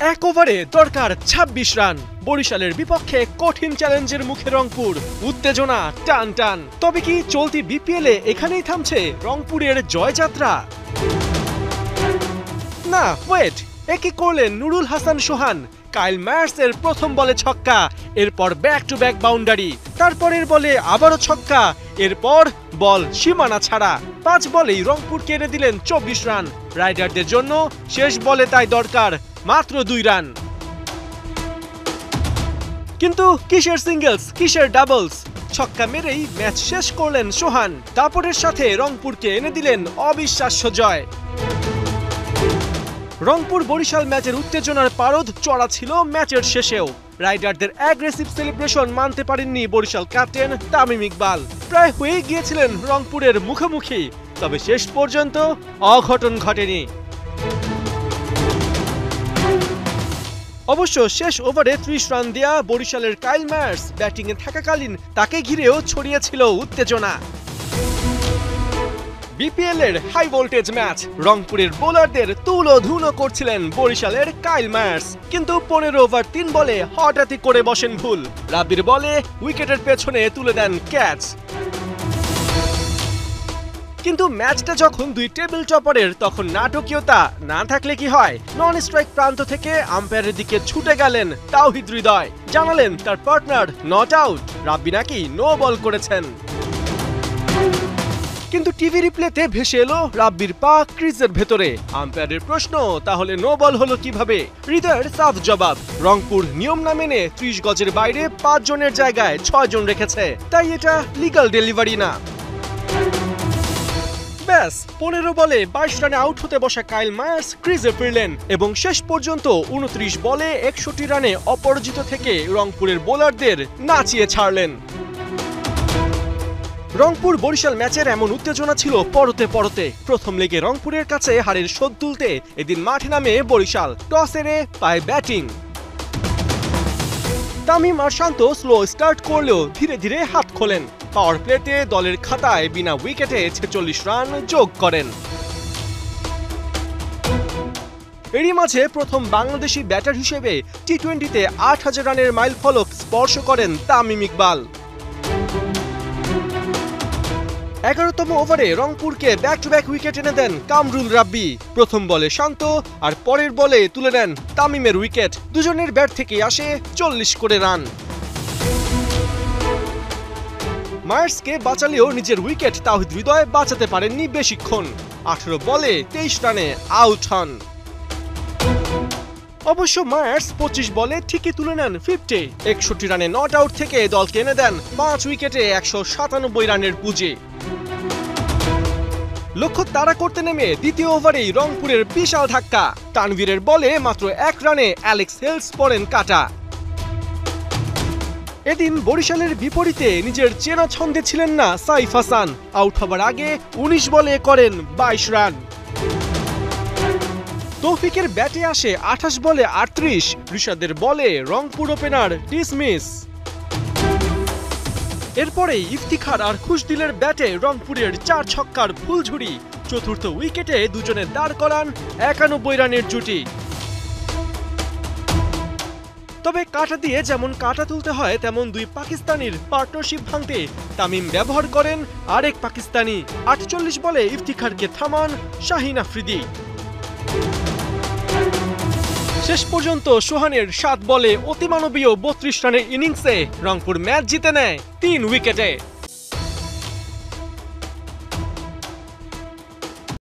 এক ওভারে দরকার ২৬ রান। বরিশালের বিপক্ষে কঠিন চ্যালেঞ্জের মুখে রংপুর, উত্তেজনা টান টান। তবে কি চলতি বিপিএলে এখানেই থামছে রংপুরের জয়যাত্রা? না, ওয়েট, একই করলেন নুরুল হাসান সোহান। কাইল মায়ার্সের প্রথম বলে ছক্কা, এরপর ব্যাক টু ব্যাক বাউন্ডারি, তারপরের বলে আবারও ছক্কা, এরপর বল সীমানা ছাড়া। ৫ বলেই রংপুরকে এনে দিলেন ২৪ রান। রাইডারদের জন্য শেষ বলে তাই দরকার মাত্র ২ রান। কিন্তু কিসের সিঙ্গেলস, কিসের ডাবলস? ছক্কা মেরেই ম্যাচ শেষ করলেন সোহান। দাপটের সাথে রংপুরকে এনে দিলেন অবিশ্বাস্য জয়। রংপুর বরিশাল ম্যাচের উত্তেজনার পারদ চড়া ছিল ম্যাচের শেষেও। রাইডারদের অ্যাগ্রেসিভ সেলিব্রেশন মানতে পারেননি বরিশাল ক্যাপ্টেন তামিম ইকবাল। প্রায় হয়ে গিয়েছিলেন রংপুরের মুখোমুখি, তবে শেষ পর্যন্ত অঘটন ঘটেনি। অবশ্য শেষ ওভারে ৩০ রান দেয়া বরিশালের কাইল মায়ার্স ব্যাটিংয়ে থাকাকালীন তাকে ঘিরেও ছড়িয়েছিল উত্তেজনা। বিপিএল-এর হাই ভোল্টেজ ম্যাচ, রংপুরের বোলারদের তুলো ধুলো করছিলেন বরিশালের কাইল মায়ার্স। কিন্তু ১৫ ওভার ৩ বলে হঠাৎই করে বসেন ভুল। রাব্বির বলে উইকেটের পেছনে তুলে দেন ক্যাচ। কিন্তু ম্যাচটা যখন দুই টেবিল টপারের, তখন নাটকীয়তা না থাকলে কি হয়? নন স্ট্রাইক প্রান্ত থেকে আম্পায়ারের দিকে ছুটে গেলেন তাওহিদ হৃদয়। জানালেন তার পার্টনার নট আউট, রাব্বি নাকি নো বল করেছেন। কিন্তু টিভি রিপ্লেতে ভেসে এলো রাব্বির পা ক্রিজের ভেতরে। আম্পায়ারের প্রশ্ন, তাহলে নো বল হলো কিভাবে? হৃদয়ের সাফ জবাব, রংপুর নিয়ম না মেনে ৩০ গজের বাইরে ৫ জনের জায়গায় ৬ জন রেখেছে, তাই এটা লিগ্যাল ডেলিভারি না। ব্যাস ১৫ বলে ২২ রানে আউট হতে বসা কাইল মায়ার্স ক্রিজে ফিরলেন এবং শেষ পর্যন্ত ২৯ বলে ৬১ রানে অপরাজিত থেকে রংপুরের বোলারদের নাচিয়ে ছাড়লেন। রংপুর বরিশাল ম্যাচের এমন উত্তেজনা ছিল পরতে পরতে। প্রথম লেগে রংপুরের কাছে হারের শোধ তুলতে এদিন মাঠে নামে বরিশাল। টস হেরে পায় ব্যাটিং। তামিম আর শান্ত স্লো স্টার্ট করলেও ধীরে ধীরে হাত খোলেন। পাওয়ার প্লেতে দলের খাতায় বিনা উইকেটে ৪৬ রান যোগ করেন। এরই মাঝে প্রথম বাংলাদেশি ব্যাটার হিসেবে টি-টোয়েন্টিতে ৮,০০০ রানের মাইলফলক স্পর্শ করেন তামিম ইকবাল। ১১তম ওভারে রংপুরকে ব্যাক টু ব্যাক উইকেট এনে দেন কামরুল রাব্বি। প্রথম বলে শান্ত আর পরের বলে তুলে নেন তামিমের উইকেট। দুজনের ব্যাট থেকে আসে ৪০ করে রান। মায়ার্সকে বাঁচালেও নিজের উইকেট তাওহিদ হৃদয় বাঁচাতে পারেননি বেশিক্ষণ। ১৮ বলে ২৩ রানে আউট হন। অবশ্য মায়ার্স ২৫ বলে ঠিকই তুলে নেন ৫০। ৬১ রানে নট আউট থেকে দলকে এনে দেন ৫ উইকেটে ১৯৭ রানের পুঁজি। লক্ষ্য তাড়া করতে নেমে দ্বিতীয় ওভারেই রংপুরের বিশাল ধাক্কা। তানভীরের বলে মাত্র ১ রানে অ্যালেক্স হেলস পড়েন কাটা। এদিন বরিশালের বিপরীতে নিজের চেনা ছন্দে ছিলেন না সাইফ হাসান। আউট হবার আগে ১৯ বলে করেন ২২ রান। তৌফিকের ব্যাটে আসে ২৮ বলে ৩৮। রিশাদের বলে রংপুর ওপেনার ডিসমিস। এরপরেই ইফতিখার আর খুশদিলের ব্যাটে রংপুরের ৪ ছক্কার ফুলঝুরি। চতুর্থ উইকেটে দুজনে দাঁড় করান ৯১ রানের জুটি। তবে কাটা দিয়ে যেমন কাটা তুলতে হয়, তেমন দুই পাকিস্তানির পার্টনারশিপ ভাঙতে তামিম ব্যবহার করেন আরেক পাকিস্তানি। ৪৮ বলে ইফতিখারকে থামান শাহিন আফ্রিদি। শেষ পর্যন্ত সোহানের ৭ বলে অতিমানবীয় ৩২ রানের ইনিংসে রংপুর ম্যাচ জিতে নেয় ৩ উইকেটে।